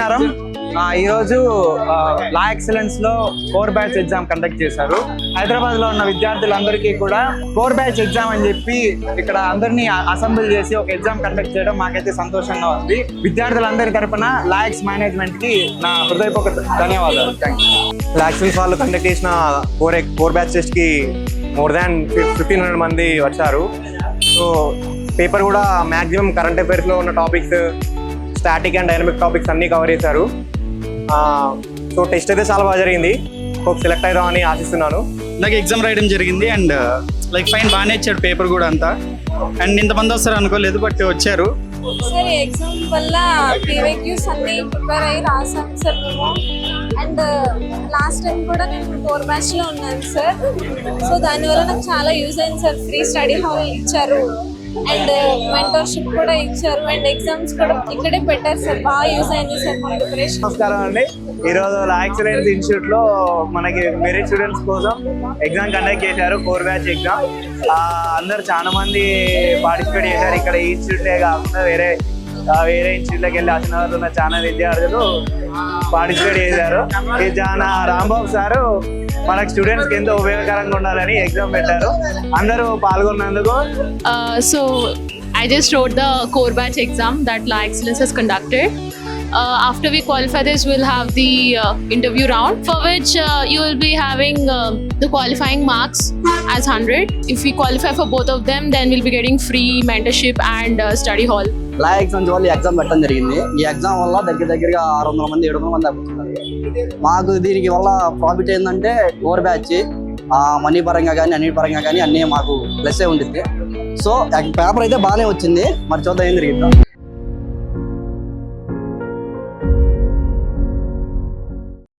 నమస్కారం. ఈరోజు లా ఎక్సలెన్స్ లో కోర్ బ్యాచ్ ఎగ్జామ్ కండక్ట్ చేశారు. హైదరాబాద్ లో ఉన్న విద్యార్థులందరికీ కూడా కోర్ బ్యాచ్ ఎగ్జామ్ అని చెప్పి ఇక్కడ అందరినీ అసెంబ్లీ చేసి ఒక ఎగ్జామ్ కండక్ట్ చేయడం మాకైతే సంతోషంగా ఉంది. విద్యార్థులందరి తరపున లా ఎక్స్ మేనేజ్మెంట్ కి నా హృదయపూర్వక ధన్యవాదాలు. Thank you. లా ఎక్సలెన్స్ వాళ్ళు కండక్ట్ చేసిన కోర్ బ్యాచ్ టెస్ట్ కి మోర్ దాన్ 1500 మంది వచ్చారు. సో పేపర్ కూడా మ్యాక్సిమం కరెంట్ అఫైర్స్ లో ఉన్న topics, static and dynamic topics అన్ని కవర్ చేశారు. సో టెస్ట్ అయితే చాలా బాగా జరిగింది. సెలెక్ట్ అవుదామని ఆశిస్తున్నాను. నాకు ఎగ్జామ్ రాయడం జరిగింది అండ్ ఫైన్ బాగానే ఇచ్చాడు పేపర్ కూడా అంతా. అండ్ ఇంతమంది వస్తారు అనుకోలేదు, బట్ వచ్చారు. సార్ ఎగ్జామ్ వల్ల పీవైక్యూస్ అన్ని ప్రిపేర్ అయ్యి రాసాం సార్ మేము. అండ్ లాస్ట్ టైం కూడా నేను కోర్ బ్యాచ్ లో ఉన్నాను సార్. సో దానివల్ల నాకు చాలా యూజ్ అయింది సార్. ఫ్రీ స్టడీ హాల్ ఇచ్చారు అండ్ మెంటర్షిప్ కూడా ఇచ్చారు అండ్ ఎగ్జామ్స్ కూడా ఇక్కడే పెట్టారు సార్. బాగా యూజ్ అయింది సార్ మా ప్రిపరేషన్. నమస్కారం అండి. ఈరోజు లా ఎక్సలెన్స్ ఇన్స్టిట్యూట్ లో మనకి మెరిట్ స్టూడెంట్స్ కోసం ఎగ్జామ్ కండక్ట్ చేశారు, కోర్ బ్యాచ్ ఎగ్జామ్. అందరు చాలా మంది పార్టిసిపేట్ చేశారు. ఇక్కడ ఈ ఇన్స్టిట్యూటే కాకుండా వేరే ఇన్స్టిట్యూట్లోకి వెళ్ళి ఆశనాలు ఉన్న చాలా విద్యార్థులు పార్టిసిపేట్ చేశారు. ఈ చాలా రాంబాబు సారు మనకు స్టూడెంట్స్ కి ఎంతో ఉపయోగకరంగా ఉండాలని ఎగ్జామ్ పెట్టారు. అందరూ పాల్గొన్నందుకు. So I just wrote the core batch exam that La Excellence has conducted. After we qualify this, we'll have the interview round, for which you will be having the qualifying marks as 100. If we qualify for both of them, then we'll be getting free mentorship and study hall. Law exams వల్ల exam పెట్టడం జరిగింది. ఈ exam వల్ల దగ్గరగా 600 మంది 700 మంది అవుతున్నారు. మాకు దీనికి వల్ల ప్రాఫిట్ ఏంటంటే కోర్ బ్యాచ్ మనీ పరంగా కానీ అన్నిటి పరంగా కానీ అన్నీ మాకు ప్లస్ ఉంటుంది. సో పేపర్ అయితే బాగానే వచ్చింది. మరి చూద్దాం ఏం జరిగిందో.